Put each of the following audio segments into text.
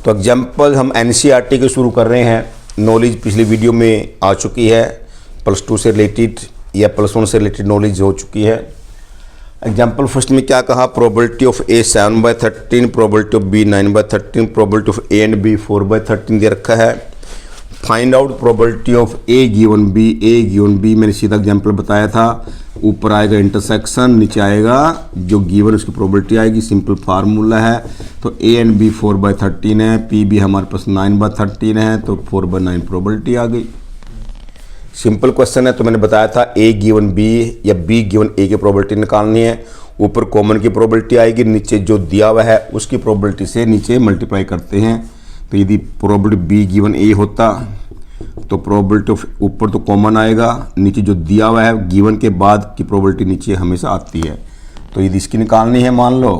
तो एग्जाम्पल हम एनसीईआरटी के शुरू कर रहे हैं। नॉलेज पिछली वीडियो में आ चुकी है, +2 से रिलेटेड या +1 से रिलेटेड नॉलेज हो चुकी है। एग्जाम्पल फर्स्ट में क्या कहा, probability of A 7/13, probability of B 9/13, probability of A and B 4/13 दे रखा है। Find out probability of A given B, A given B मैंने सीधा एग्जाम्पल बताया था। ऊपर आएगा इंटरसेक्शन, नीचे आएगा जो गिवन उसकी प्रोबेबिलिटी आएगी। सिंपल फार्मूला है। तो A एंड B 4/13 है, P भी हमारे पास 9/13 है, तो 4/9 प्रोबेबिलिटी आ गई। सिंपल क्वेश्चन है। तो मैंने बताया था A गिवन B या B गिवन A की प्रोबेबिलिटी निकालनी है। ऊपर कॉमन की प्रोबेबिलिटी आएगी, नीचे जो दिया हुआ है उसकी प्रोबेबिलिटी से नीचे मल्टीप्लाई करते हैं। तो यदि प्रोबेबिलिटी B गिवन A होता तो प्रोबेबिलिटी ऑफ ऊपर तो कॉमन आएगा, नीचे जो दिया हुआ है गिवन के बाद की प्रोबेबिलिटी नीचे हमेशा आती है। तो यदि इसकी निकालनी है मान लो,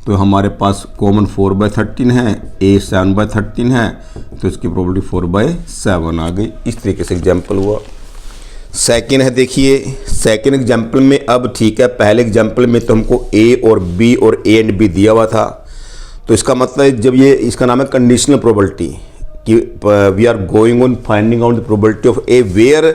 तो हमारे पास कॉमन 4/13 है, A 7/13 है, तो इसकी प्रोबेबिलिटी 4/7 आ गई। इस तरीके से एग्जाम्पल हुआ। सेकेंड है, देखिए सेकेंड एग्जाम्पल में अब ठीक है, पहले एग्जाम्पल में तो हमको A और B और A एंड B दिया हुआ था। तो इसका मतलब जब ये इसका नाम है कंडीशनल प्रोबेबिलिटी कि we are going on finding out the probability of A where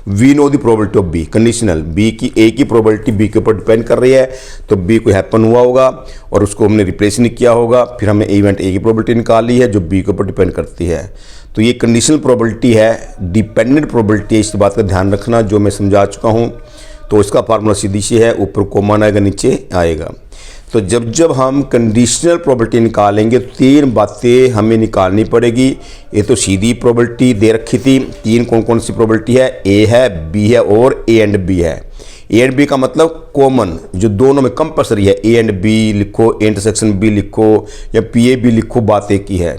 we know the probability of B। Conditional B की A की प्रोबेबिलिटी B के ऊपर डिपेंड कर रही है, तो B को हैपन हुआ होगा और उसको हमने रिप्लेस नहीं किया होगा, फिर हमने इवेंट A की प्रोबेबिलिटी निकाली है जो B के ऊपर डिपेंड करती है। तो ये कंडीशनल प्रोबेबिलिटी है, डिपेंडेंट प्रोबेबिलिटी है, इस बात का ध्यान रखना जो मैं समझा चुका हूँ। तो इसका फार्मूला सीधी सी है, ऊपर कॉमन आएगा नीचे आएगा। तो जब जब हम कंडीशनल प्रोबेबिलिटी निकालेंगे तो 3 बातें हमें निकालनी पड़ेगी। ये तो सीधी प्रोबेबिलिटी दे रखी थी। 3 कौन कौन सी प्रोबेबिलिटी है, A है, B है और A एंड B है। A एंड B का मतलब कॉमन जो दोनों में कंपलसरी है। A एंड B लिखो, इंटरसेक्शन B लिखो या PA भी लिखो, बात एक ही है।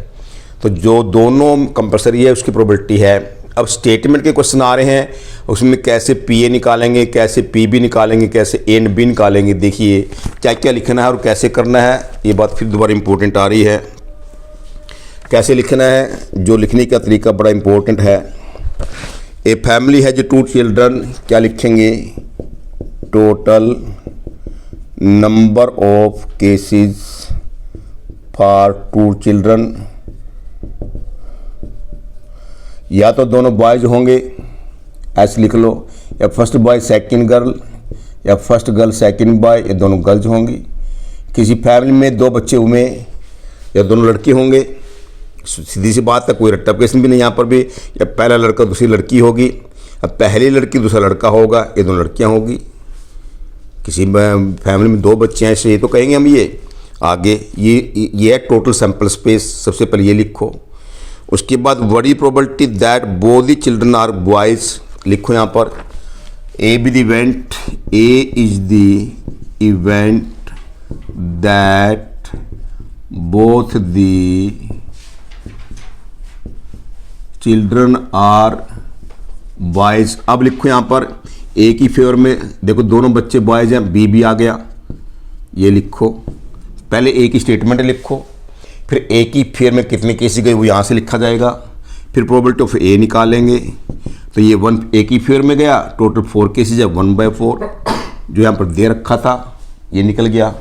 तो जो दोनों कंपलसरी है उसकी प्रोबेबिलिटी है। अब स्टेटमेंट के क्वेश्चन आ रहे हैं, उसमें कैसे PA निकालेंगे, कैसे PB निकालेंगे, कैसे A एंड B निकालेंगे। देखिए क्या क्या लिखना है और कैसे करना है, ये बात फिर दोबारा इंपॉर्टेंट आ रही है। कैसे लिखना है, जो लिखने का तरीका बड़ा इंपॉर्टेंट है। ए फैमिली है जो 2 चिल्ड्रन, क्या लिखेंगे, total number of cases for 2 children. या तो दोनों बॉयज होंगे, ऐसे लिख लो, या फर्स्ट बॉय सेकंड गर्ल, या फर्स्ट गर्ल सेकंड बॉय, या दोनों गर्ल्स होंगी। किसी फैमिली में 2 बच्चे हुए या दोनों लड़के होंगे, सीधी सी बात है, कोई रट्टा केस भी नहीं यहाँ पर भी। या पहला लड़का दूसरी लड़की होगी, अब पहली लड़की दूसरा लड़का होगा, ये दोनों लड़कियाँ होगी। किसी फैमिली में 2 बच्चे हैं, ऐसे ये तो कहेंगे हम। ये आगे ये है टोटल सैंपल स्पेस, सबसे पहले ये लिखो। उसके बाद बड़ी probability that both the children are boys, लिखो यहाँ पर। A B the event, A is the event that both the children are boys. अब लिखो यहाँ पर ए की फेवर में, देखो दोनों बच्चे बॉयज हैं, बी भी आ गया, ये लिखो। पहले ए की स्टेटमेंट लिखो, फिर ए की फेयर में कितने केसेस गए वो यहाँ से लिखा जाएगा। फिर प्रोबेबिलिटी ऑफ ए निकालेंगे, तो ये 1 ए की फेयर में गया, टोटल 4 केसेज है, 1/4 जो यहाँ पर दे रखा था ये निकल गया।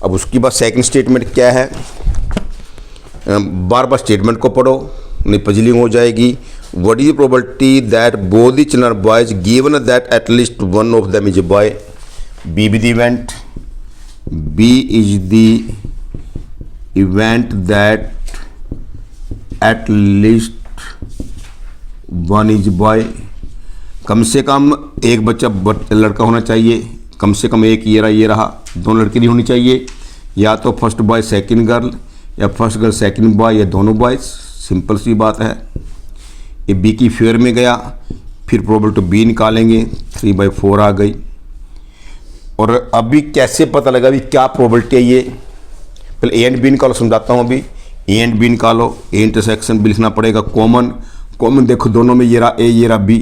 अब उसके बाद सेकंड स्टेटमेंट क्या है, बार बार स्टेटमेंट को पढ़ो नहीं पजलिंग हो जाएगी। What is the probability that both the children are boys given that at least one of them is a boy. B B the event, B is the event that at least 1 is boy. कम से कम एक बच्चा लड़का होना चाहिए, कम से कम एक, ये रहा, दोनों लड़की नहीं होनी चाहिए। या तो फर्स्ट बॉय सेकंड गर्ल, या फर्स्ट गर्ल सेकंड बॉय, या दोनों बॉयज। सिंपल सी बात है। ये बी की फेयर में गया, फिर प्रोबेबिलिटी बी निकालेंगे, 3/4 आ गई। और अभी कैसे पता लगा भी क्या प्रोबेबिलिटी है ये, पहले ए एंड बी निकालो, समझाता हूँ अभी। ए एंड बी निकालो, ए इंटरसेक्शन बी लिखना पड़ेगा, कॉमन कॉमन देखो दोनों में, ये रहा ए, ये रहा बी,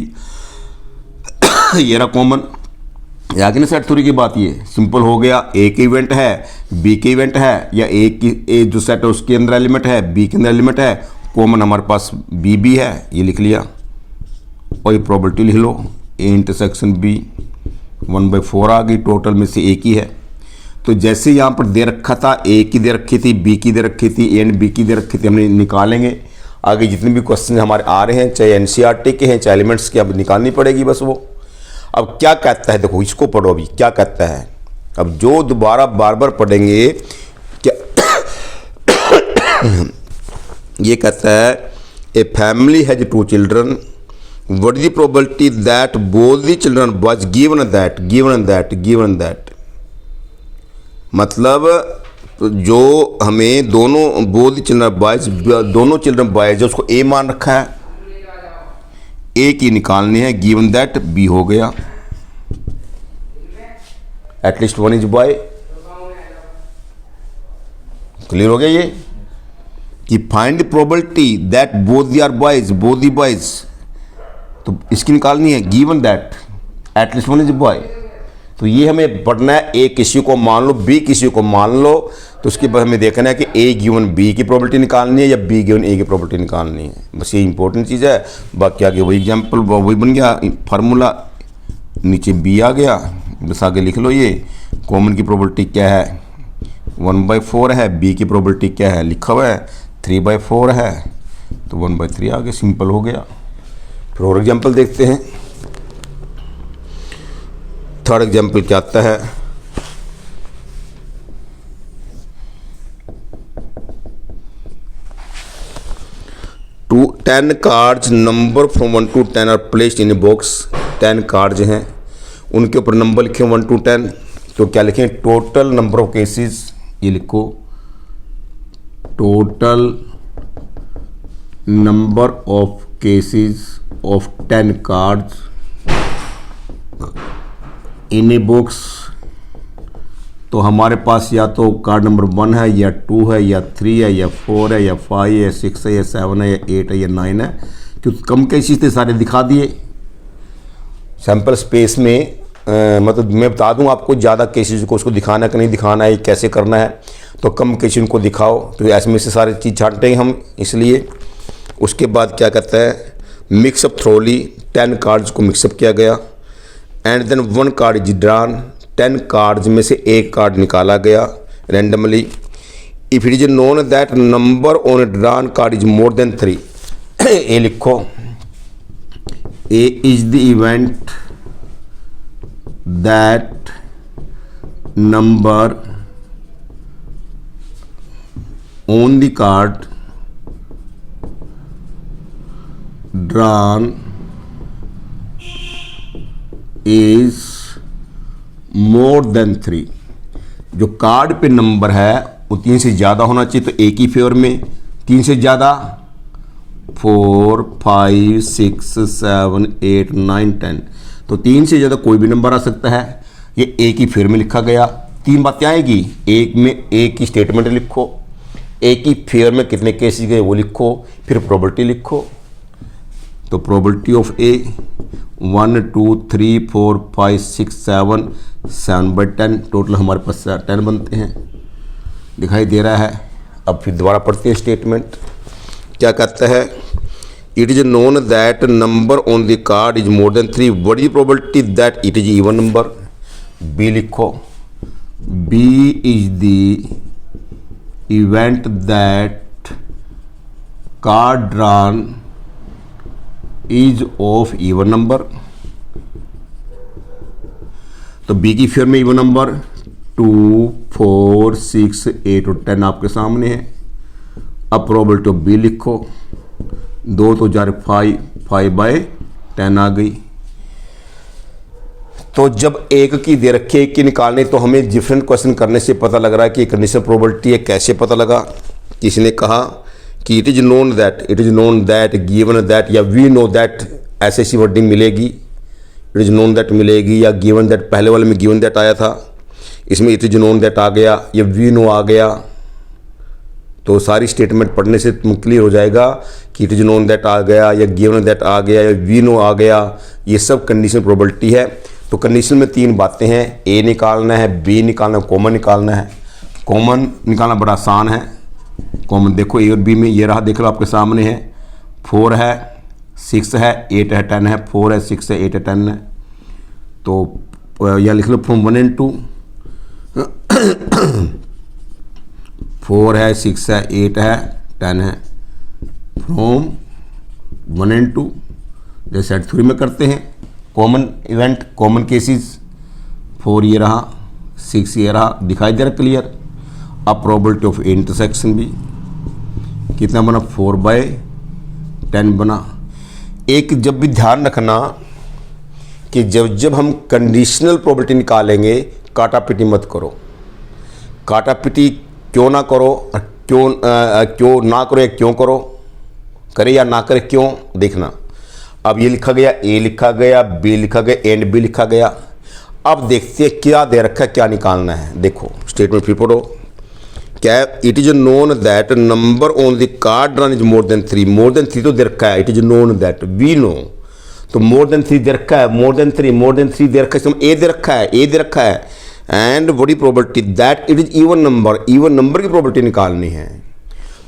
ये रहा कॉमन। आगे ना सेट थ्योरी की बात, ये सिंपल हो गया। ए के इवेंट है, बी के इवेंट है, या ए जो सेट है उसके अंदर एलिमेंट है, बी के अंदर एलिमेंट है, कॉमन हमारे पास बी भी है, ये लिख लिया। और ये प्रोबेबिलिटी लिख लो, ए इंटरसेक्शन बी 1/4 आ गई, टोटल में से एक ही है। तो जैसे यहाँ पर दे रखा था, ए की दे रखी थी, बी की दे रखी थी, ए एंड बी की दे रखी थी, हमने निकालेंगे। आगे जितने भी क्वेश्चन हमारे आ रहे हैं, चाहे एनसीईआरटी के हैं, चाहे एलिमेंट्स के, अब निकालनी पड़ेगी बस वो। अब क्या कहता है, देखो इसको पढ़ो अभी क्या कहता है। अब जो दोबारा बार बार पढ़ेंगे क्या ये कहता है a family has 2 children, what is the probability that both the children was given that. मतलब जो हमें बोथ चिल्ड्रन बॉयज, दोनों चिल्ड्रन बॉयज है, उसको ए मान रखा है, ए की निकालनी है, गिवन दैट बी हो गया, एटलीस्ट 1 इज बॉय। क्लियर हो गया ये कि find the probability that both the boys, तो इसकी निकालनी है given that at least 1 is boy. तो ये हमें पढ़ना है, ए किसी को मान लो, बी किसी को मान लो, तो उसके बाद हमें देखना है कि ए गिवन बी की प्रोबेबिलिटी निकालनी है या बी गिवन ए की प्रोबेबिलिटी निकालनी है। बस ये इंपॉर्टेंट चीज़ है। बाकी आगे वही एग्जाम्पल वही बन गया, फार्मूला नीचे बी आ गया, बस आगे लिख लो ये कॉमन की प्रोबेबिलिटी क्या है, 1/4 है, बी की प्रोबेबिलिटी क्या है लिखा हुआ है 3/4 है, तो 1/3 आगे, सिंपल हो गया। फिर और एग्जाम्पल देखते हैं। थर्ड एग्जाम्पल क्या आता है, two 10 cards numbered from 1 to 10 are placed in a box. 10 cards हैं, उनके ऊपर नंबर लिखे 1 to 10, तो क्या लिखें, टोटल नंबर ऑफ केसेस, ये लिखो total number of cases of 10 cards in a box. तो हमारे पास या तो कार्ड नंबर 1 है या 2 है या 3 है या 4 है या 5 है या 6 है या 7 है या 8 है या 9 है, क्योंकि कम केसेस थे सारे दिखा दिए सैंपल स्पेस में। मतलब मैं बता दूं आपको, ज़्यादा केसेस को उसको दिखाना कि नहीं दिखाना है, कैसे करना है, तो कम केसेस को दिखाओ, तो ऐसे में से सारी चीज़ छांटेंगे हम इसलिए। उसके बाद क्या कहता है, मिक्सअप थ्रोली 10 कार्ड्स को मिक्सअप किया गया, and then 1 card is drawn, 10 cards में से एक कार्ड निकाला गया randomly. If it is known that number on a drawn card is more than 3, A लिखो, A is the event that number on the card drawn is more than 3। जो card पे number है वो 3 से ज़्यादा होना चाहिए, तो एक ही फेवर में 3 से ज़्यादा 4 5 6 7 8 9 10, तो 3 से ज़्यादा कोई भी नंबर आ सकता है। ये एक ही फेवर में लिखा गया। 3 बातें आएगी, एक में एक ही स्टेटमेंट लिखो, एक ही फेवर में कितने केसेस गए वो लिखो, फिर प्रोबेबिलिटी लिखो। तो प्रोबेबिलिटी ऑफ ए 1 2 3 4 5 6 7 7/10, टोटल हमारे पास 10 बनते हैं, दिखाई दे रहा है। अब फिर दोबारा पढ़ते हैं स्टेटमेंट, क्या कहता है, it is known that number on the card is more than 3, what is probability that it is even number. B लिखो, B is the event that card drawn is of even number. तो B की फेयर में even number 2 4 6 8 और 10 आपके सामने है। अब प्रोबेबिलिटी ऑफ बी लिखो, 2 तो 4 5/10 आ गई। तो जब एक की दे रखी है, एक की निकालने, तो हमें डिफरेंट क्वेश्चन करने से पता लग रहा है कि कंडीशनल प्रोबेबिलिटी है। कैसे पता लगा, किसी ने कहा कि it is known that given that, या वी नो दैट, ऐसे ऐसी वर्डिंग मिलेगी, इट इज नोन दैट मिलेगी, या गिवन दैट, पहले वाले में गिवन दैट आया था, इसमें इट इज नोन दैट आ गया, या वी नो आ गया। तो सारी स्टेटमेंट पढ़ने से तुम क्लियर हो जाएगा कि इट इज नोन दैट आ गया, या गिवन दैट आ गया, या वी नो आ गया, ये सब कंडीशनल प्रोबेबिलिटी है। तो कंडीशन में 3 बातें हैं, ए निकालना है, बी निकालना है, कॉमन निकालना है। कॉमन निकालना बड़ा आसान है। कॉमन देखो ए और बी में, ये रहा, देख लो आपके सामने है, 4 है 6 है 8 है 10 है, 4 है 6 है 8 है 10 है। तो यह लिख लो फ्रॉम 1 and 2 4 है, 6 है, 8 है, 10 है। फ्रॉम 1 and 2 जैसे सेट थ्योरी में करते हैं, कॉमन इवेंट, कॉमन केसेस। 4 ये रहा, 6 ये रहा, दिखाई दे रहा क्लियर। अब प्रोबेबिलिटी ऑफ इंटरसेक्शन भी कितना बना, 4/10 बना। एक जब भी ध्यान रखना कि जब जब हम कंडीशनल प्रोबेबिलिटी निकालेंगे, काटा पिटी मत करो। काटा पिटी क्यों ना करो, क्यों ना करो या क्यों करो, करे या ना करे क्यों, देखना। अब ये लिखा गया, ए लिखा गया, बी लिखा गया, एंड बी लिखा गया। अब देखते हैं क्या दे रखा है, क्या निकालना है। देखो स्टेटमेंट फिर पढ़ो, क्या है, it is known that number on the card drawn is more than 3। More than 3 तो दे रखा है, it is known that, we know. तो मोर देन 3 दे रखा है, मोर देन 3 दे रखा है, ए दे रखा है, ए दे रखा है। एंड बड़ी probability that it is even number, even number की प्रोबेबिलिटी निकालनी है।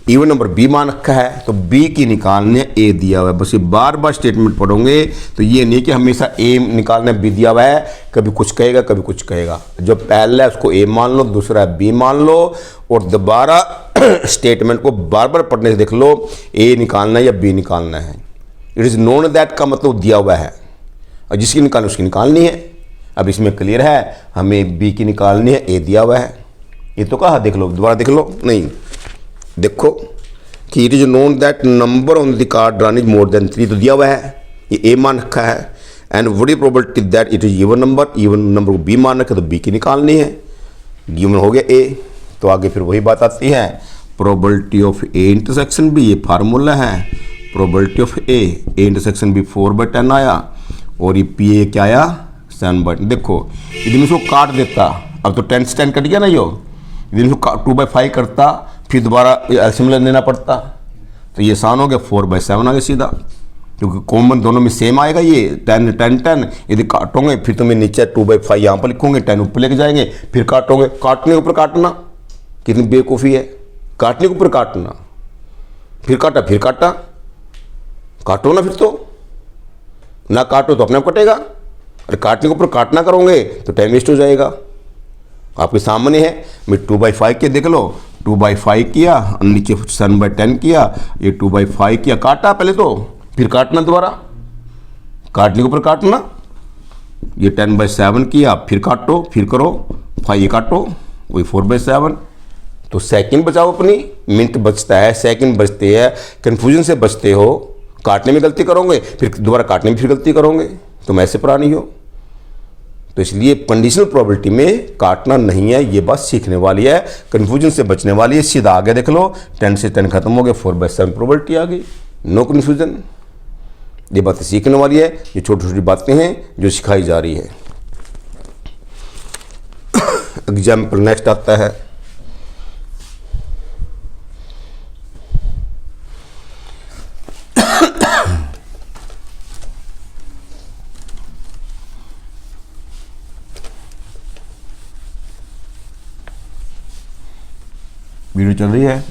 इवन नंबर बी मान रखा है तो बी की निकालने ए दिया हुआ है। बस ये बार बार स्टेटमेंट पढ़ोगे तो ये नहीं कि हमेशा ए निकालने बी दिया हुआ है, कभी कुछ कहेगा कभी कुछ कहेगा। जो पहला है उसको ए मान लो, दूसरा है बी मान लो, और दोबारा स्टेटमेंट को बार बार पढ़ने से देख लो ए निकालना है या बी निकालना है। इट इज़ नोन दैट का मतलब दिया हुआ है, और जिसकी निकालनी उसकी निकालनी है। अब इसमें क्लियर है, हमें बी की निकालनी है, ए दिया हुआ है। ये तो कहा, देख लो दोबारा देख लो, नहीं देखो कि it is known that number on the card drawn is more than 3 तो दिया हुआ है, ये ए मान रखा है। एंड बड़ी probability that it is even number को बी मान रखा तो बी की निकालनी है। गिवन हो गया ए, तो आगे फिर वही बात आती है, probability of A intersection B, ये फार्मूला है। Probability of A intersection B 4/10 आया, और ये पी ए क्या आया, 7/10। देखो यदि मैं इसको काट देता, अब तो 10 से 10 कट गया ना, यो यदि इसको 2/5 करता फिर दोबारा एलसीएम लेना पड़ता, तो ये आसान हो गया, 4/7 आ गया सीधा, क्योंकि कॉमन दोनों में सेम आएगा। ये 10 10 10, यदि काटोगे फिर तुम्हें नीचे 2/5 यहाँ पर लिखोगे, 10 ऊपर लेके जाएंगे, फिर काटोगे, काटने के ऊपर काटना, कितनी बेवकूफ़ी है, काटने के ऊपर काटना, फिर काटा फिर काटा, काटो ना, फिर तो ना काटो तो अपने आप कटेगा, अरे काटने के ऊपर काटना करोगे तो टाइम वेस्ट हो जाएगा। आपके सामने है, मैं 2/5 के देख लो, 2/5 किया, नीचे 7/10 किया, ये 2/5 किया, काटा पहले तो, फिर काटना दोबारा, काटने के ऊपर काटना, ये 10/7 किया, फिर काटो, फिर करो 5, ये काटो, वही 4/7। तो सेकंड बचाओ, अपनी मिनट बचता है, सेकंड बचते हैं, कन्फ्यूजन से बचते हो। काटने में गलती करोगे फिर दोबारा काटने में फिर गलती करोगे, तुम ऐसे पुरानी हो। तो इसलिए कंडीशनल प्रोबेबिलिटी में काटना नहीं है, ये बात सीखने वाली है, कन्फ्यूजन से बचने वाली है। सीधा आगे देख लो, 10 से 10 खत्म हो गया, 4/7 प्रोबेबिलिटी आ गई, नो कन्फ्यूजन। ये बातें सीखने वाली है, ये छोटी छोटी बातें हैं जो सिखाई जा रही है। एग्जाम्पल नेक्स्ट आता है, वीडियो चल रही है।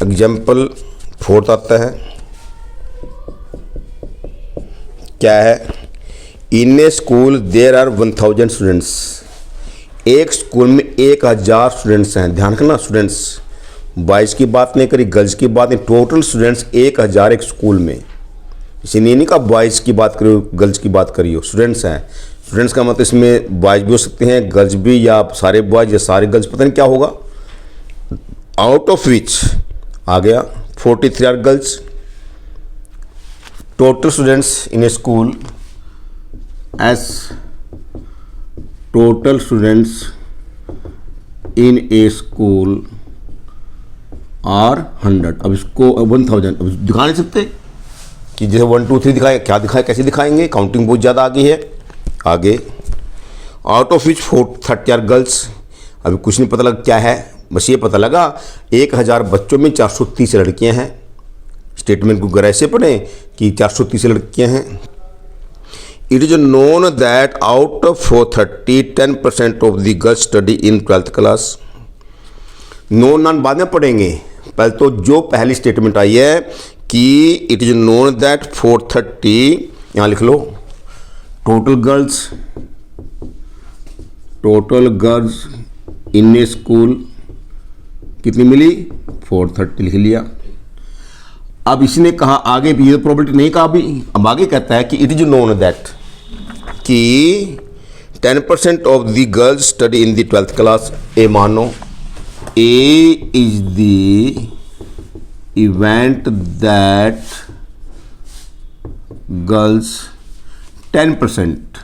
एग्जाम्पल 4 आता है, क्या है, इन a school there are 1000 students. एक स्कूल में 1000 स्टूडेंट्स हैं। ध्यान रखना, स्टूडेंट्स, बॉयज़ की बात नहीं करी, गर्ल्स की बात नहीं, टोटल स्टूडेंट्स 1000 एक स्कूल में। इसलिए नहीं कहा बॉयज़ की बात करियो गर्ल्स की बात करियो, स्टूडेंट्स हैं। स्टूडेंट्स का मतलब इसमें बॉयज़ भी हो सकते हैं, गर्ल्स भी, या सारे बॉयज़ या सारे गर्ल्स, पता नहीं क्या होगा। आउट ऑफ विच आ गया 43 are girls. Total students in a school as total students in a school are 100। अब इसको 1000 अब दिखा नहीं सकते कि जैसे 1 2 3 दिखाए, क्या दिखाए, कैसे दिखाएंगे, काउंटिंग बहुत ज़्यादा आगे है। आगे out of which 30 are girls. अभी कुछ नहीं पता लगा क्या है, बस ये पता लगा 1000 बच्चों में 430 लड़कियां हैं। स्टेटमेंट को गहराई से पढ़ें कि 430 लड़कियां हैं। It is known that out of 430 10% of the girls study in 12th class. Known नान बाद में पढ़ेंगे, पहले तो जो पहली स्टेटमेंट आई है कि इट इज नोन दैट 430, यहाँ लिख लो total girls in a school कितनी मिली 430 लिख लिया। अब इसने कहा आगे भी, ये प्रोबेबिलिटी नहीं कहा अभी, अब आगे कहता है कि इट इज नोन दैट कि 10% of the girls study in the 12th class. A मानो A is the event that girls 10%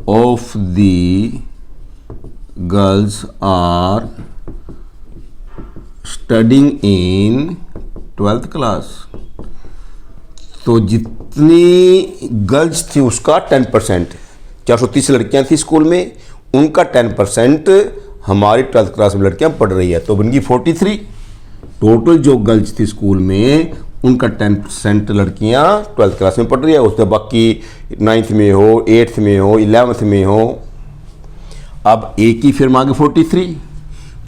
of the girls are studying in 12th class. तो जितनी गर्ल्स थी उसका 10%, 430 लड़कियां थी स्कूल में, उनका 10% हमारी 12th क्लास में लड़कियां पढ़ रही है, तो बन गई 43। टोटल जो गर्ल्स थी स्कूल में उनका 10% लड़कियां 12th क्लास में पढ़ रही है, उसमें बाकी 9th में हो, 8th में हो, 11th में हो। अब ए की फिर आगे 43,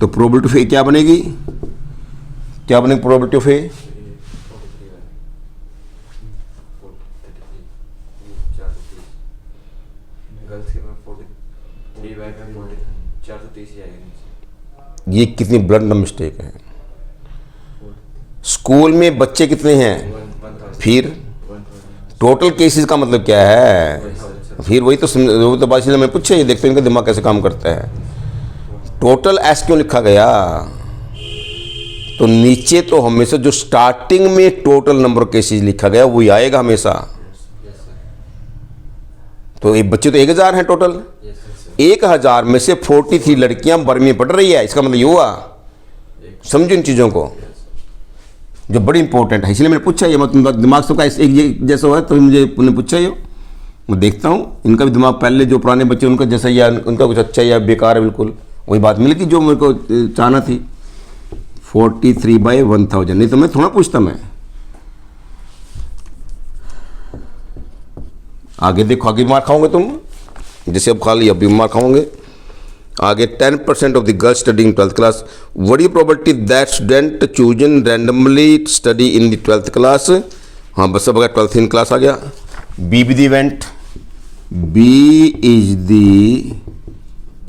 तो प्रोबेबिलिटी ऑफ ए क्या बनेगी, क्या बनेगी प्रोबेबिलिटी ऑफ ए? ये कितनी ब्लंट मिस्टेक है। स्कूल में बच्चे कितने हैं, फिर टोटल केसेस का मतलब क्या है, फिर वही तो बात मैं पूछे, ये देखते हैं इनका दिमाग कैसे काम करता है। टोटल एस क्यों लिखा गया, तो नीचे तो हमेशा जो स्टार्टिंग में टोटल नंबर केसेस लिखा गया वही आएगा हमेशा। तो ये बच्चे तो 1000 हैं टोटल, 1000 में से 43 लड़कियां 12वीं में पढ़ रही है, इसका मतलब ये हुआ। समझो इन चीज़ों को जो बड़ी इंपॉर्टेंट है, इसलिए मैंने पूछा। ये मतलब दिमाग सबका एक जैसा हुआ है, तो मुझे पूछा ये, मैं देखता हूँ इनका भी दिमाग पहले जो पुराने बच्चे उनका जैसा, या उनका कुछ अच्छा या बेकार है, बिल्कुल वही बात मिल गई जो मेरे को चाहना थी। 43/1000, नहीं तो मैं थोड़ा पूछता। मैं आगे देखो, आगे मार खाओगे तुम, जैसे अब खा लिया, अभी मार खाओगे। आगे 10% of the girls studying 12th class, what is probability that student chosen randomly study in the 12th class. हाँ बस अब अगर 12th इन क्लास आ गया। B with event, B is the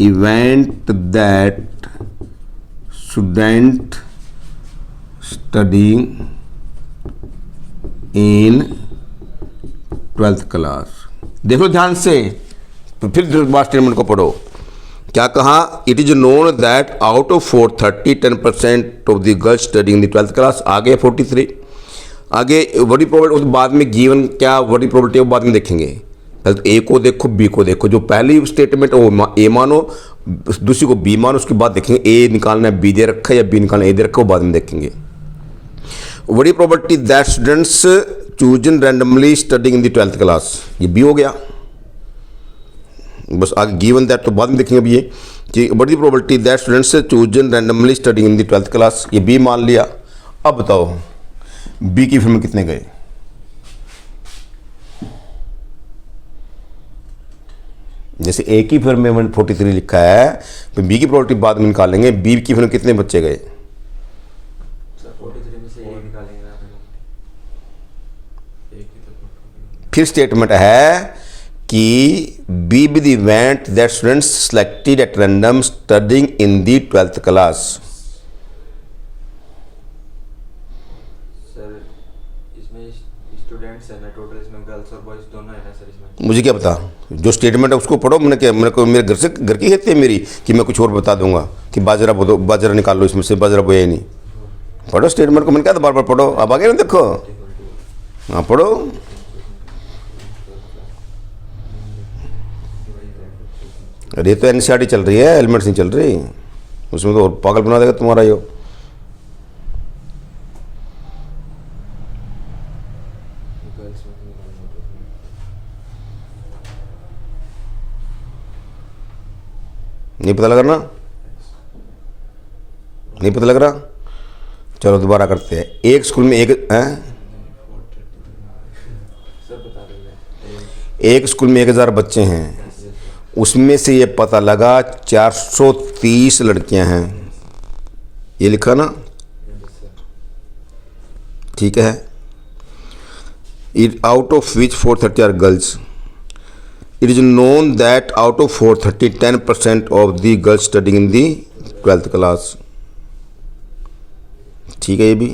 event that student studying in 12th class. देखो ध्यान से, तो फिर स्टेटमेंट को पढ़ो। क्या कहा, it is known that out of 430 10% of the girls studying in the 12th class. आगे 43, आगे बड़ी प्रोबेबिलिटी, बाद में गिवन क्या बड़ी प्रोबेबिलिटी वो बाद में देखेंगे। पहले तो ए को देखो, बी को देखो, जो पहली स्टेटमेंट वो ए मानो, दूसरी को बी मानो, उसके बाद देखेंगे ए निकालना है बी दे रखा है या बी निकालना ए दे रखा है, वो बाद में देखेंगे। बड़ी probability that students chosen randomly studying in the 12th class, ये बी हो गया। बस आगे गिवन दैट तो बाद में देखेंगे अभी ये कि बड़ी probability that students chosen randomly studying in the 12th class, ये बी मान लिया। अब बताओ बी की फिर में कितने गए, जैसे ए की फिर में 43 लिखा है, फिर बी की प्रोबेबिलिटी बाद में निकालेंगे। बी की फिर में कितने बच्चे गए, 43 में से ए निकालेंगे ना, फिर स्टेटमेंट है कि B with event that students selected at random studying in the 12th class. Sir इसमें स्टूडेंट्स है ना टोटल, इसमें गर्ल्स और बॉयज दोनों है ना सर इसमें। मुझे क्या पता, जो स्टेटमेंट है उसको पढ़ो। मैंने क्या, मेरे को मेरे घर की खेती है मेरी कि मैं कुछ और बता दूंगा कि बाजरा निकाल लो, इसमें से बाजरा बोया ही नहीं। पढ़ो स्टेटमेंट को, मैंने कहा था बार बार पढ़ो। अब आगे ना देखो, हाँ पढ़ो। अरे तो एनसीईआरटी चल रही है, एलिमेंट्स नहीं चल रही, उसमें तो और पागल बना देगा तुम्हारा यो। नहीं पता लग रहा ना, नहीं पता लग रहा, चलो दोबारा करते हैं। एक स्कूल में एक हैं, एक स्कूल में 1000 बच्चे हैं, उसमें से ये पता लगा 430 लड़कियां हैं, ये लिखा ना, ठीक है। It out of which 430 are girls, it is known that out of 430 10% of the girls studying in the 12th class, ठीक है। ये भी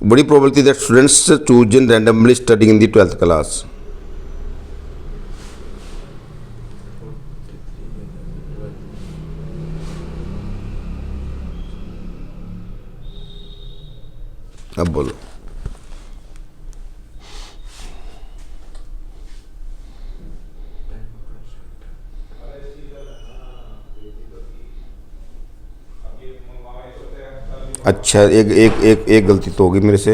बड़ी probability that students chosen randomly studying in the 12th class, अब बोलो। अच्छा, एक गलती तो होगी मेरे से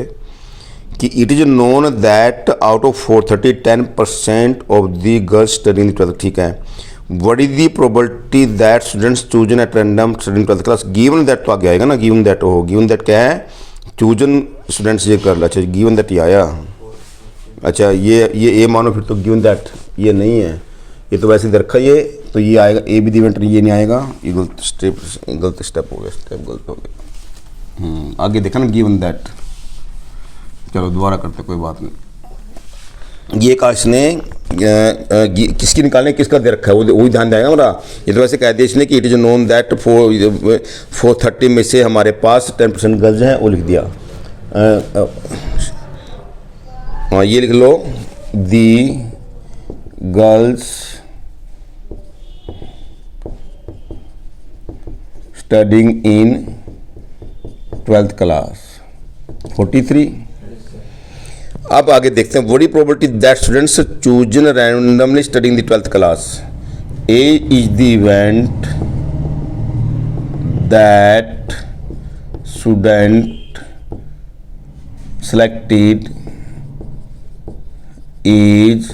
कि it is known that out of 430 10% of the girls studying in 12th, ठीक है। What is the probability that students chosen at random studying 12th class, given that तो आगे आएगा ना, गिवन दैट हो, गिवन दैट क्या है, चूजन स्टूडेंट्स ये कर लो, अच्छा गिवन दैट ये आया, अच्छा ये मानो फिर तो गिवन दैट ये नहीं है, ये तो वैसे इधर रखा, ये तो ये आएगा ए बी द इवेंट, ये नहीं आएगा, ये गलत स्टेप हो गया, स्टेप गलत हो गया। आगे देखा ना गिवन दैट, चलो दोबारा करते, कोई बात नहीं। ये काश ने किसकी निकालने किसका दे रखा है वही ध्यान देगा हमारा। ये तो वैसे कह दिया इसने कि इट इज नोन दैट 430 में से हमारे पास 10% गर्ल्स हैं, वो लिख दिया। हाँ ये लिख लो, the girls studying in 12th class 43। अब आगे देखते हैं, what is probability that students chosen randomly studying the 12th class, A is the event that student selected is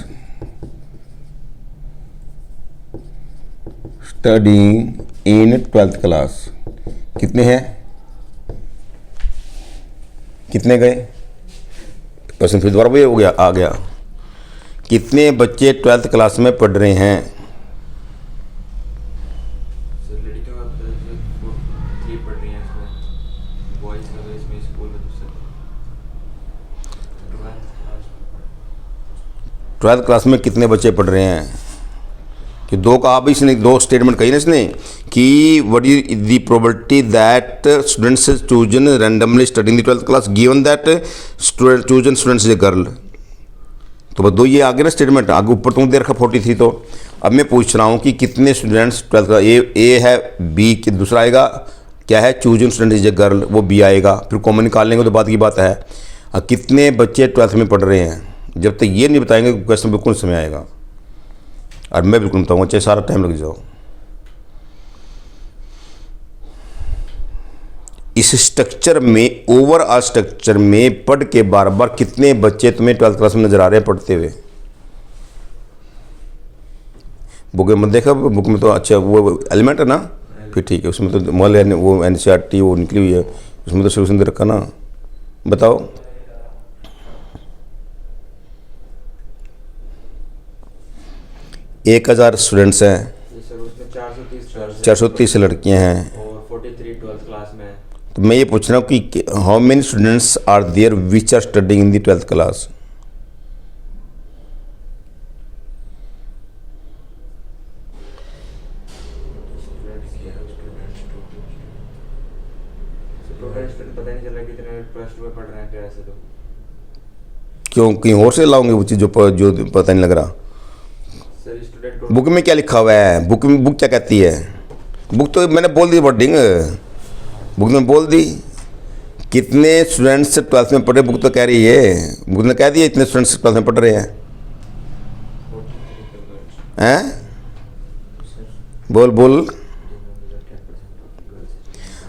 studying in 12th class. कितने हैं, कितने गए क्वेश्चन, फिर दोबारा वही हो गया, आ गया कितने बच्चे 12th क्लास में पढ़ रहे हैं। सर लड़कियों का 3 पढ़ रही हैं इसमें, बॉयज़ का इसमें स्कूल में दूसरा 12th क्लास में कितने बच्चे पढ़ रहे हैं, कि दो कहा भी इसने, दो स्टेटमेंट कही ना इसने कि what is the probability that students chosen randomly studying the 12th class given that chosen students is a girl, तो बस दो ये आगे ना स्टेटमेंट, आगे ऊपर तुम दे रखा 43। तो अब मैं पूछ रहा हूँ कि कितने स्टूडेंट्स 12th क्लास, ए है, बी के दूसरा आएगा क्या है, chosen student is a girl, वो बी आएगा, फिर कॉमन निकाल लेंगे तो बात की बात है। कितने बच्चे 12th में पढ़ रहे हैं, जब तक ये नहीं बताएंगे क्वेश्चन बिल्कुल समय आएगा, और मैं बिल्कुल बताऊँगा चाहे सारा टाइम लग जाओ। इस स्ट्रक्चर में, ओवरऑल स्ट्रक्चर में पढ़ के बार बार कितने बच्चे तुम्हें 12th क्लास में नजर आ रहे हैं पढ़ते हुए। बुक में देखा, बुक में तो अच्छा वो एलिमेंट है ना, फिर ठीक है, उसमें तो मॉल वो NCERT वो निकली हुई है, उसमें तो सोल्यूशन दे रखा ना। बताओ 1000 स्टूडेंट्स हैं, सर उसमें 430 लड़कियां हैं, और 43 12th क्लास में है। तो मैं ये पूछ रहा हूँ कि how many students are there which are studying in the 12th class. पता नहीं चला कितने प्लस 2 में पढ़ रहे हैं, फिर ऐसे तो क्यों कहीं और से लाओगे वो चीज़ जो पता नहीं लग रहा। सर स्टूडेंट बुक में क्या लिखा हुआ है, बुक क्या कहती है, बुक तो मैंने बोल दी वर्डिंग, बुक में बोल दी कितने स्टूडेंट्स 12th में पढ़े, बुक तो कह रही है, बुक ने कह दिया इतने स्टूडेंट्स 12th में पढ़ रहे हैं, हैं बोल बोल।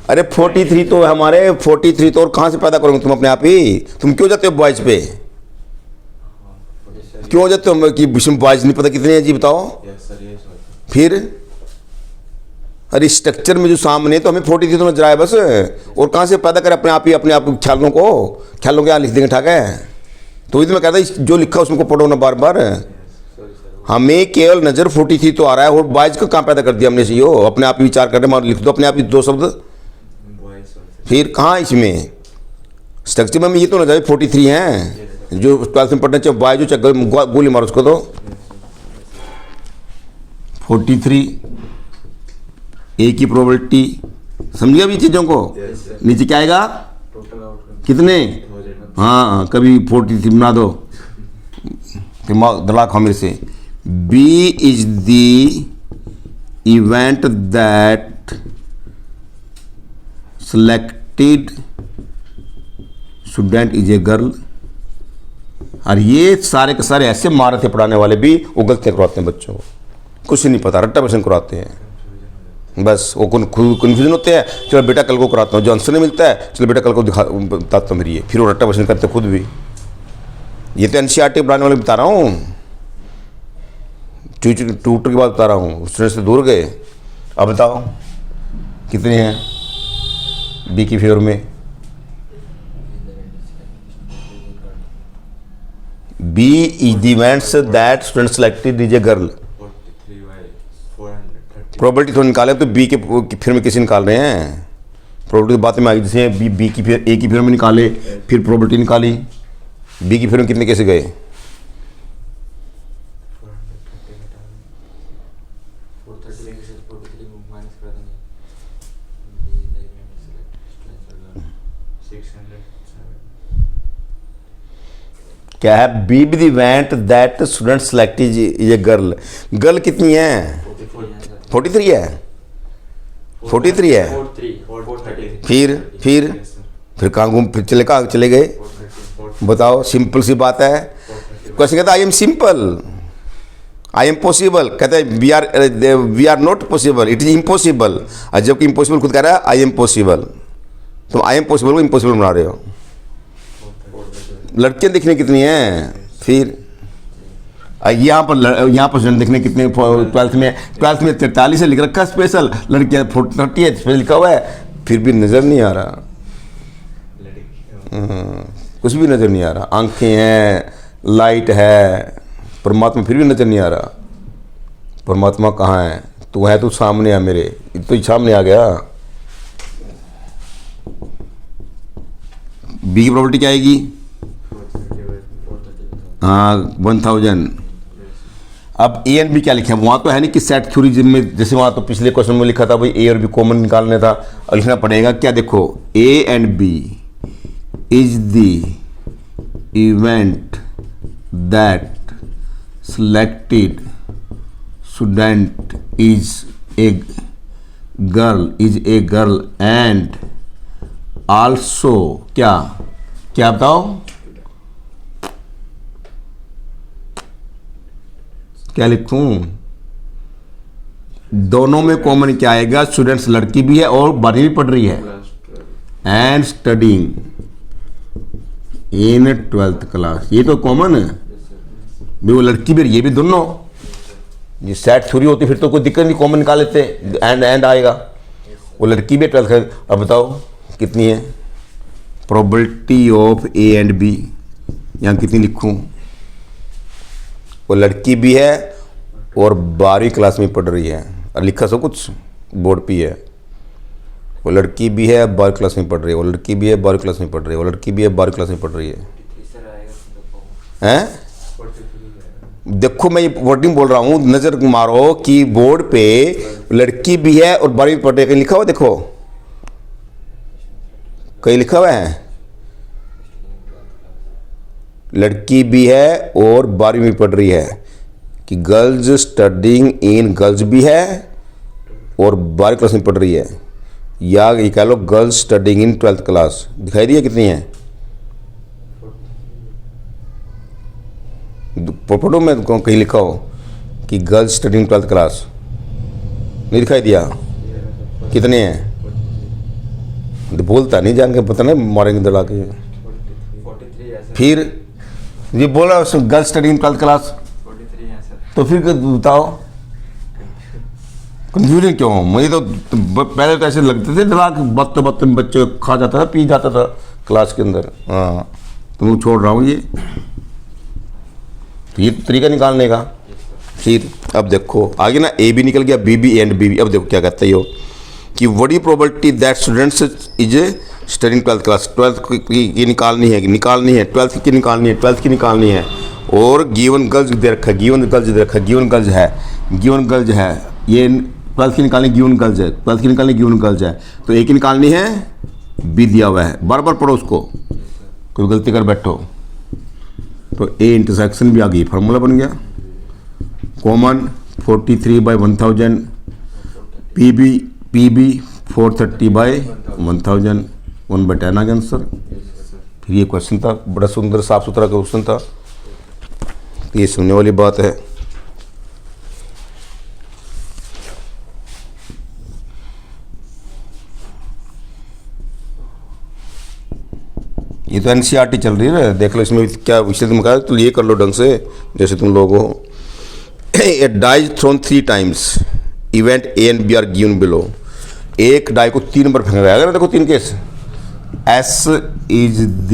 अरे 43 तो हमारे 43 तो और कहाँ से पैदा करोगे तुम अपने आप ही, तुम क्यों जाते हो बॉयज पे, क्यों जाते हो कि विषम बॉयज नहीं पता कितने हैं जी बताओ। फिर अरे स्ट्रक्चर में जो सामने तो हमें 43 तो नजर आए बस, और कहाँ से पैदा करें अपने आप ख्यालों को क्या लिख देंगे, ठाक है। तो इधर मैं कहता जो लिखा उसको पढ़ो ना बार बार। हमें केवल नज़र 43 तो आ रहा है, और बॉयज़ का कहाँ पैदा कर दिया हमने, सीओ अपने आप ही विचार कर रहे हैं, लिख दो अपने आप ही 2 शब्द। बॉयज़ और फिर कहाँ इसमें स्ट्रक्चर में ये तो नज़र 43 हैं जो 12th में पढ़ना चाहिए, बॉय जो चाहे गोली मारो उसको तो 43 ए की प्रोबेबिलिटी, समझिए अभी चीज़ों को। नीचे क्या आएगा, टोटल आउटकम कितने, 1000। हाँ कभी 43 बना दो, दिमाग खाओ मेरे से। B is the event that selected student is a girl. और ये सारे के सारे ऐसे मारे थे पढ़ाने वाले भी, वो गलतियाँ करवाते हैं बच्चों को, कुछ नहीं पता, रट्टा पसंद करवाते हैं बस। वो कन्फ्यूजन होते हैं, चलो बेटा कल को कराता हूँ, जो आंसर नहीं मिलता है चलो बेटा कल को बताता हूँ मेरी, ये फिर वो रट्टा पसंद करते खुद भी। ये तो एनसीईआरटी पढ़ाने वाले बता रहा हूँ, ट्यूटर की बात बता रहा हूँ, स्टूडेंट से दूर गए। अब बताओ कितने हैं बी की फेवर में, B is the events that student selected is a girl. 43/430। Probability तो निकाले, तो बी के फिर में किसी निकाल रहे हैं, प्रोबेबिलिटी बात में आई, जैसे बी की फिर ए की फिर में निकाले, फिर प्रोबेबिलिटी निकाली, बी की फिर में कितने कैसे गए, 430 लेंगे, 43 माइनस कर देंगे, 607। क्या है, B with event that student selected is a girl. Girl कितनी है, 43 है, 43 है। 433। फिर कहाँ घूम, फिर कहाँ चले गए, बताओ। सिंपल सी बात है, क्वेश्चन कहता है I am simple, I am possible, कहता है we are not possible, it is impossible. और जबकि इम्पॉसिबल खुद कह रहा है आई एम पॉसिबल, तुम आई एम पॉसिबल को इम्पॉसिबल बना रहे हो। लड़कियां दिखने कितनी हैं, फिर यहाँ पर स्टूडेंट दिखने कितने 12th में 43 से लिख रखा है स्पेशल, लड़कियां 30 है स्पेशल लिखा हुआ है, फिर भी नज़र नहीं आ रहा, कुछ भी नज़र नहीं आ रहा। आंखें हैं, लाइट है, परमात्मा फिर भी नज़र नहीं आ रहा। परमात्मा कहाँ है, तू है, तू सामने है मेरे, तो सामने आ गया। बी की प्रॉपर्टी क्या आएगी, हाँ 1000। अब ए एंड बी क्या लिखे हैं, वहाँ तो है नहीं कि सेट थ्योरी में, जैसे वहाँ तो पिछले क्वेश्चन में लिखा था भाई ए और बी कॉमन निकालने था, और लिखना पड़ेगा क्या, देखो A and B is the event that selected student is a girl and also क्या बताओ, क्या लिखूं, दोनों में कॉमन क्या आएगा, स्टूडेंट्स लड़की भी है और 12वीं भी पढ़ रही है, and studying in 12th class, ये तो कॉमन है भी, वो लड़की भी ये भी दोनों। ये सेट थ्योरी होती फिर तो कोई दिक्कत नहीं, कॉमन निकाल लेते, एंड आएगा, वो लड़की भी 12th है। अब बताओ कितनी है probability of A and B, यहाँ कितनी लिखूं, वो लड़की भी है और 12वीं क्लास में पढ़ रही है, और लिखा सब कुछ बोर्ड पे है, वो लड़की भी है 12वीं क्लास में पढ़ रही है, वो लड़की भी है 12वीं क्लास में पढ़ रही है, वो लड़की भी है 12वीं क्लास में पढ़ रही है, हैं? देखो मैं ये वर्डिंग बोल रहा हूँ, नज़र मारो कि बोर्ड पे लड़की भी है और 12वीं पढ़ रही है, कहीं लिखा हुआ देखो, कहीं लिखा हुआ है लड़की भी है और 12वीं में पढ़ रही है, कि गर्ल्स स्टडिंग इन, गर्ल्स भी है और 12वीं क्लास में पढ़ रही है, या ये कह लो girls studying in 12th class. दिखाई दिया कितनी है, फोटो में कहीं लिखा हो कि गर्ल्स स्टडिंग 12th क्लास, नहीं दिखाई दिया, कितने हैं, बोलता नहीं, जान के पता नहीं मारेंगे दला के। 43 फिर ये बोला गर्ल्स स्टडिंग 12th क्लास, 43 है सर। तो फिर बताओ कंफ्यूजन क्यों, मुझे तो पहले तो ऐसे लगते थे दिमाग, वक्त में बच्चे खा जाता था, पी जाता था क्लास के अंदर। हाँ तो मैं छोड़ रहा हूँ ये, तो ये तरीका निकालने का। फिर अब देखो आगे ना ए भी निकल गया, बी भी एंड बी भी। अब देखो क्या कहता है यो कि वडी probability that students is studying 12th class. 12th की निकालनी है 12th की निकालनी है। और गिवन गर्ल्स दे रखा है, गिवन गर्ल्स है, ये 12th की निकालनी गिवन गर्ल्स है, 12th की निकालनी गिवन गर्ल्स है, तो ए की निकालनी है, बी दिया हुआ है, बार बार पढ़ो उसको, कोई गलती कर बैठो तो ए इंटरसेक्शन भी आ गई, फार्मूला बन गया कॉमन 43/1000, पी बी 430/1000, 1/10 आ गया आंसर। फिर ये क्वेश्चन था, बड़ा सुंदर साफ सुथरा क्वेश्चन था, तो ये सुनने वाली बात है। ये तो एनसीईआरटी चल रही है, देख लो इसमें क्या विषय तुम कहा, तो ये कर लो ढंग से जैसे तुम लोग हो। A dies thrown 3 times, event A and B are given below. एक डाई को 3 बार फेंका गया, देखो 3 case. S is the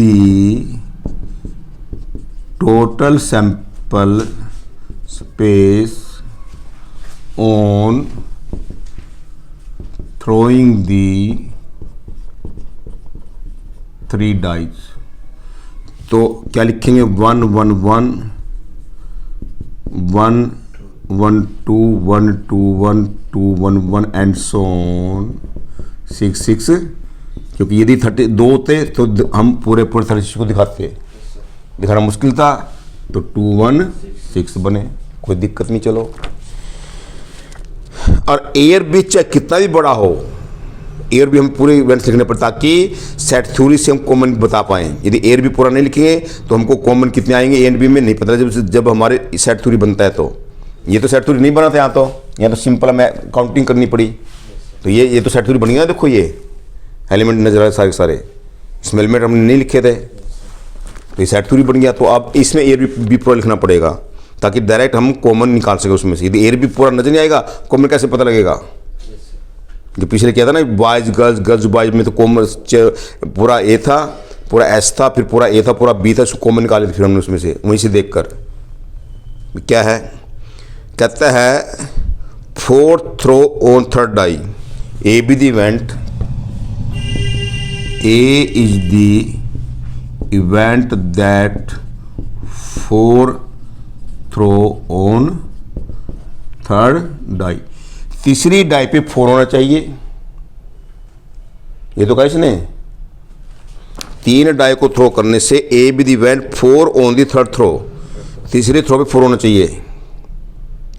total sample space on throwing the 3 dice। तो क्या लिखेंगे 1 1 1 1 1 2 1 2 1 2 1 1 एंड सो ऑन 6 6, क्योंकि यदि 32 थे तो हम पूरे 36 को दिखाना मुश्किल था, तो 2 1 6 बने, कोई दिक्कत नहीं। चलो, और एयर भी चाहे कितना भी बड़ा हो, एयर भी हम पूरे इवेंट्स लिखने पर, ताकि सेट थ्योरी से हम कॉमन बता पाएँ। यदि एयर भी पूरा नहीं लिखेंगे तो हमको कॉमन कितने आएंगे ए एंड बी में नहीं पता, जब हमारे सेट थ्योरी बनता है। तो ये तो सेट थ्योरी नहीं बना था, यहाँ तो सिंपल हमें काउंटिंग करनी पड़ी, तो ये तो सेट थ्योरी बन गया। देखो ये एलिमेंट नजर आए सारे सारे, इसमें एलिमेंट हमने नहीं लिखे थे, तो ये सेट थ्योरी बन गया। तो अब इसमें एयर भी पूरा लिखना पड़ेगा, ताकि डायरेक्ट हम कॉमन निकाल सके उसमें से। यदि एयर भी पूरा नजर नहीं आएगा, कॉमन कैसे पता लगेगा? जो पिछले किया था ना, बॉयज गर्ल्स, गर्ल्स बॉयज में तो कॉमन पूरा ए था, पूरा एस था, फिर पूरा ए था, पूरा बी था, उसको कॉमन निकाले थे फिर हमने उसमें से, वहीं से देखकर। क्या है, कहता है 4th throw on 3rd die, A B the event, A is the event that 4 throw on 3rd die. तीसरी डाई पे 4 होना चाहिए, ये तो कहा इसने। 3 डाई को थ्रो करने से A B the event 4 on the 3rd throw, तीसरे थ्रो पे 4 होना चाहिए।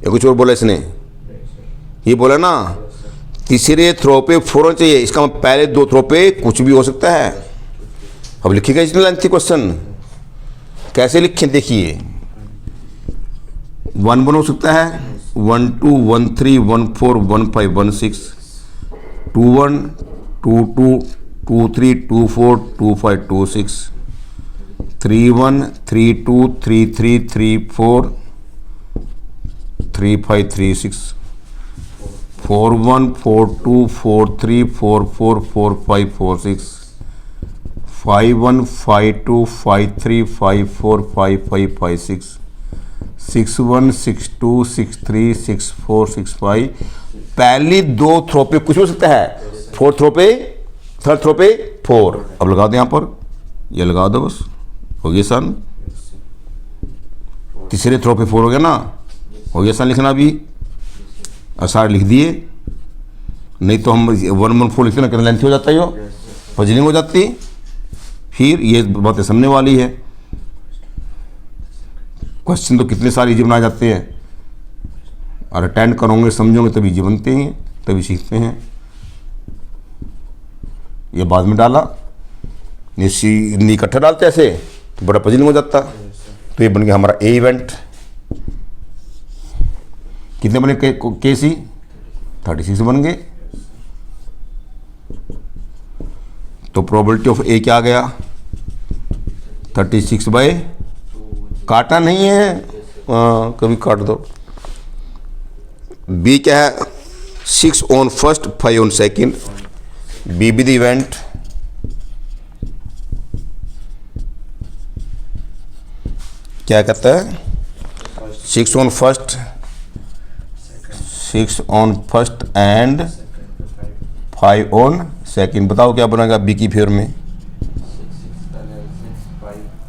या कुछ और बोला इसने? ये बोला ना, तीसरे थ्रो पे 4 होना चाहिए, इसका मतलब पहले 2 थ्रो पे कुछ भी हो सकता है। अब लिखिएगा इसने लेंथी क्वेश्चन, कैसे लिखें देखिए। 1 1 हो सकता है, 1 2 1 3 1 4 1 5 1 6, 2 1 2 2 2 3 2 4 2 5 2 6, 3 1 3 2 3 3 3 4 3 5 3 6, 4 1 4 2 4 3 4 4 4 5 4 6, 5 1 5 2 5 3 5 4 5 5 5 6, 6 1 6 2 6 3 6 4 6 5। पहली 2 थ्रो पे कुछ हो सकता है, 4th थ्रो पे, 3rd थ्रो पे 4। अब लगा दो यहाँ पर, ये लगा दो बस, हो गया सन। तीसरे थ्रो पे 4 हो गया ना, हो गया सन। लिखना भी आसार लिख दिए, नहीं तो हम 1 1 4 लिखते ना, कितना लेंथ हो जाता है, यो पजलिंग हो जाती। फिर ये बातें समझने वाली है, क्वेश्चन तो कितने सारे इजी बनाए जाते हैं, और अटेंड करोगे समझोगे तभी इजी बनते हैं, तभी सीखते हैं। ये बाद में डाला, नहीं इकट्ठा डालते ऐसे तो बड़ा पजलिंग हो जाता। तो ये बन गया हमारा ए इवेंट। कितने बने के सी? 36 बन गए। तो प्रोबेबिलिटी ऑफ ए क्या आ गया? 36 बाय, काटा नहीं है, कभी काट दो। बी क्या है? 6 on 1st 5 on 2nd, B B the event, क्या कहता है? 6 on 1st 6 on first and 5 on second. बताओ क्या बनेगा बी की फेयर में?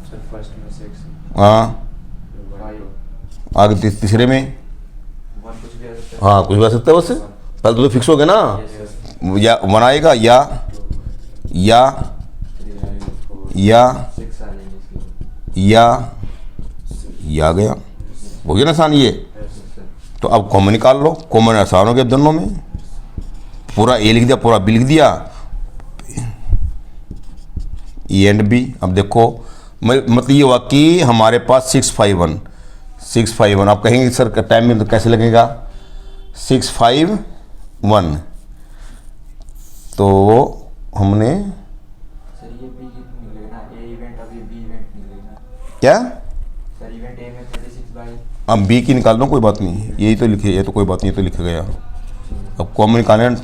6 हाँ, 5 आगे तीसरे में 1 कुछ भी आ सकता है। हाँ कुछ भी आ सकता है, बस पहले तो फिक्स हो गया ना, Yes, sir. या 1 आएगा या 3 या 6 आ जाएंगे इसके। या आ गया, हो गया ना आसान ये। Yes, sir. तो अब कॉमन निकाल लो, कॉमन आसान हो गया दोनों में, पूरा ए लिख दिया पूरा बी लिख दिया, ए एंड बी। अब देखो मतलब ये हुआ कि हमारे पास 651 आप कहेंगे सर टाइम में तो कैसे लगेगा? 651 तो हमने सर ये बी कितनी मिलेगा ना, ए इवेंट अभी बी इवेंट मिलेगा क्या, सर इवेंट ए में 36 बाई। अब बी की निकाल दो, कोई बात नहीं, यही तो लिखे, ये तो कोई बात नहीं, ये तो लिखा गया। अब कॉमन निकालें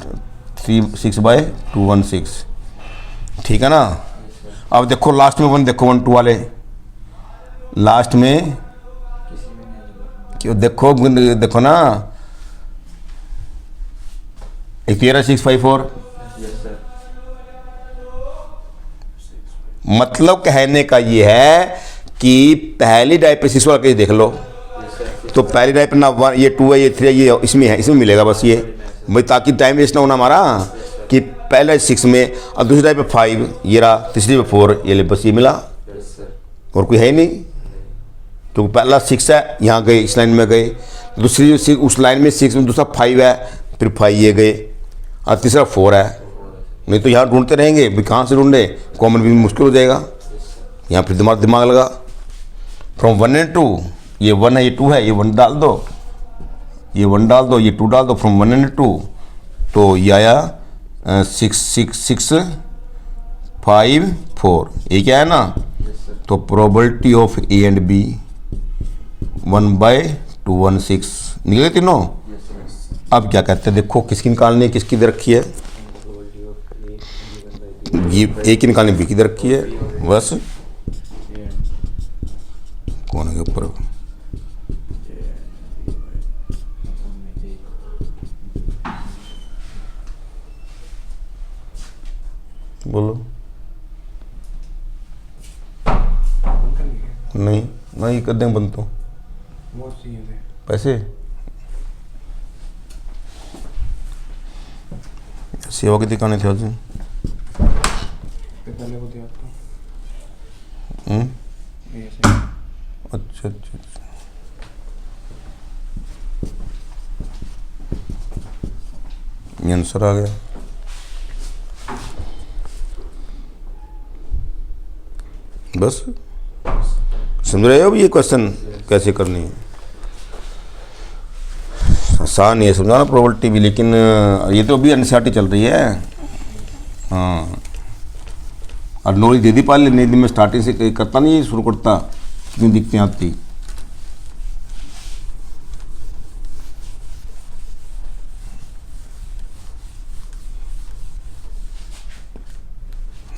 6/216, ठीक है ना। अब देखो लास्ट में 1 देखो 1 2 वाले लास्ट में किसी में नहीं आएगा। क्यों, देखो ना, एक 654 यस सर। मतलब कहने का ये है कि पहली डाई पे 6 वाला केस देख लो, यस सर। तो पहली डाई पे ना 1 ये 2 है ये 3 है ये इसमें है, इसमें मिलेगा बस ये भाई, ताकि टाइम वेस्ट ना होना हमारा कि पहले 6 में और दूसरी डाई पे 5 ये रहा, तीसरी पे 4 ये ले, बस ये मिला यस सर। और कोई है ही नहीं, क्योंकि पहला 6 है यहाँ गए इस लाइन में गए, दूसरी उस लाइन में 6 में दूसरा 5 है फिर 5 ये गए और तीसरा 4 है। नहीं तो यहाँ ढूंढते रहेंगे भी कहाँ से ढूंढे, कॉमन भी मुश्किल हो जाएगा, यहाँ फिर दिमाग लगा। फ्रॉम 1 एंड 2 ये 1 है ये 2 है, ये 1 डाल दो, ये 1 डाल दो, ये 2 डाल दो, फ्रॉम 1 एंड 2 तो ये आया 6 6 6 5 4, ये क्या है ना। Yes sir. तो probability of A and B 1/216 निकले तीनों। Yes sir. अब क्या कहते हैं, देखो किसकी निकालनी है, किसकी इधर रखी है, probability of A given by ये ए की निकालनी बी की इधर रखी है, बस बी एंड कौन है ऊपर, बोलो नहीं नहीं कर देंगे बंद तो पैसे सेवा की दिखाने थे आज। पहले को दिया आपको। अच्छा अच्छा अच्छा, ये आंसर आ गया। बस समझ रहे हो अब ये क्वेश्चन कैसे करनी है, आसान है समझाना प्रोबेबिलिटी भी, लेकिन ये तो अभी एनसीईआरटी चल रही है। हाँ और नॉलेज दे दी पहले, नहीं दी मैं स्टार्टिंग से करता नहीं शुरू करता, कितनी दिक्कतें आती।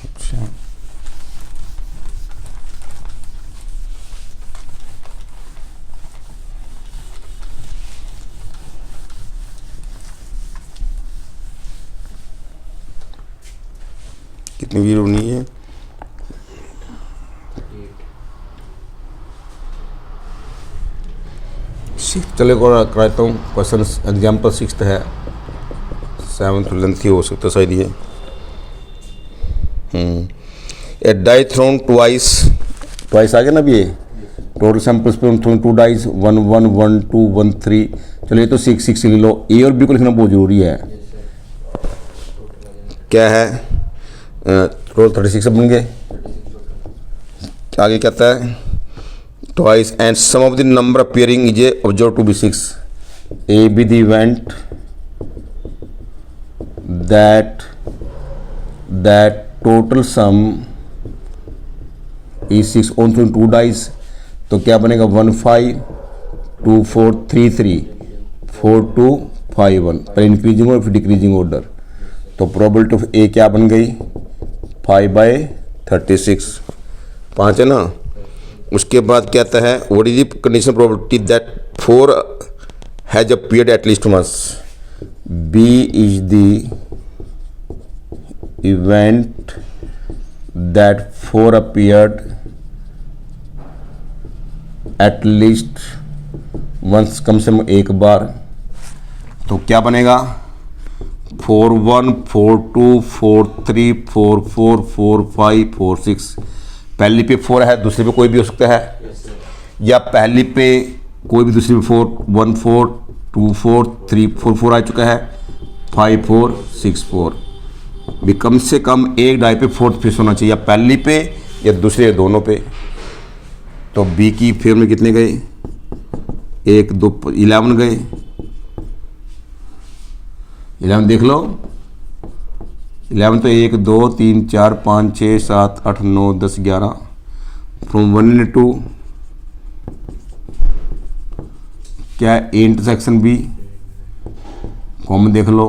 अच्छा कितनी वीर होनी है, 6 चले को कराता हूँ क्वेश्चन, एग्जाम्पल 6 है, 7 लेंथी हो सकता है शायद ये। ए डाई थ्रोन ट्वाइस आ गया ना अभी, ये टोटल सैंपल्स पे थ्रोन 2 डाइज 1 1 1 2 1 3, चलो ये तो 6 6 ले लो, ए और बी को लिखना बहुत जरूरी है। क्या है टोटल 36 बन गए, आगे कहता है twice and sum of the number appearing is observe to be 6, A B the event that total sum is 6 on 2 dice, तो क्या बनेगा 1 5 2 4 3 3 4 2 5 1 पर इंक्रीजिंग और फिर डिक्रीजिंग ऑर्डर। तो प्रोबेबिलिटी ऑफ ए क्या बन गई 5/36, 5 है ना। उसके बाद क्या आता है what is the condition probability that 4 has appeared at least once, B is the event that four appeared at least once, कम से कम एक बार। तो क्या बनेगा 4-1, 4-2, 4-3, 4-4, 4-5, 4-6। पहली पे 4 है, दूसरे पे कोई भी हो सकता है, या पहली पे कोई भी दूसरी पे 4-1-4, 2-4, 3-4 आ चुका है, 5-4, 6-4। भी कम से कम एक डाई पे फोर्थ फिक्स होना चाहिए, या पहली पे या दूसरे या दोनों पे। तो बी की फेवर में कितने गए, 1 2 11 गए। 11 देख लो, 11 तो 1 2 3 4 5 6 7 8 9 10 11, फ्रॉम 1 टू क्या है, ए इंटरसेक्शन बी, कॉमन देख लो।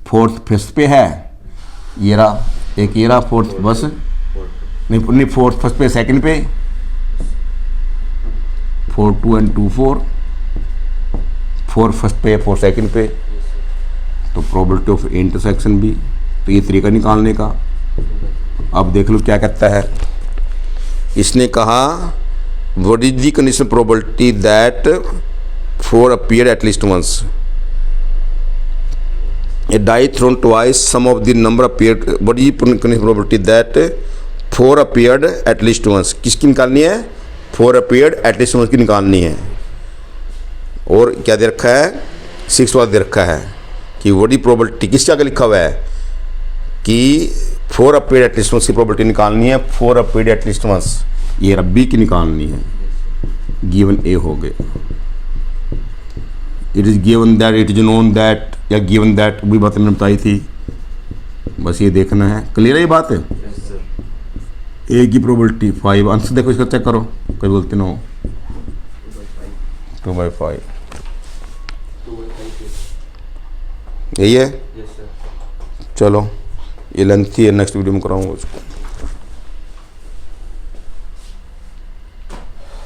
फोर्थ फिफ्थ पे है, ये रहा एक, ये रहा फोर्थ, बस नहीं फोर्थ फर्स्ट पे, सेकंड पे 4 2 and 2 4, 4 फर्स्ट पे 4 सेकंड पे। तो प्रोबेबिलिटी ऑफ इंटरसेक्शन भी, तो ये तरीका निकालने का। अब देख लो क्या कहता है, इसने कहा what is the condition probability that 4 appear at least once, a die thrown twice, sum of the number appeared, what is the probability that 4 appeared at least once। किसकी निकालनी है, 4 appeared at least once की निकालनी है। और क्या दे रखा है, 6 वाला दे रखा है कि what is probability, किसके आगे लिखा हुआ है कि 4 appeared at least once की probability निकालनी है, 4 appeared at least once, ये रब्बी की निकालनी है। गिवन ए हो गए, it is given that, it is known that, या गिवन दैट, वही बात मैंने बताई थी। बस ये देखना है, क्लियर है ये बात है। ए की प्रोबेबिलिटी 5, आंसर देखो इसका, चेक करो कोई बोलते ना हो। 2/5 यही है। चलो ये लेंथी है, नेक्स्ट वीडियो में कराऊंगा उसको।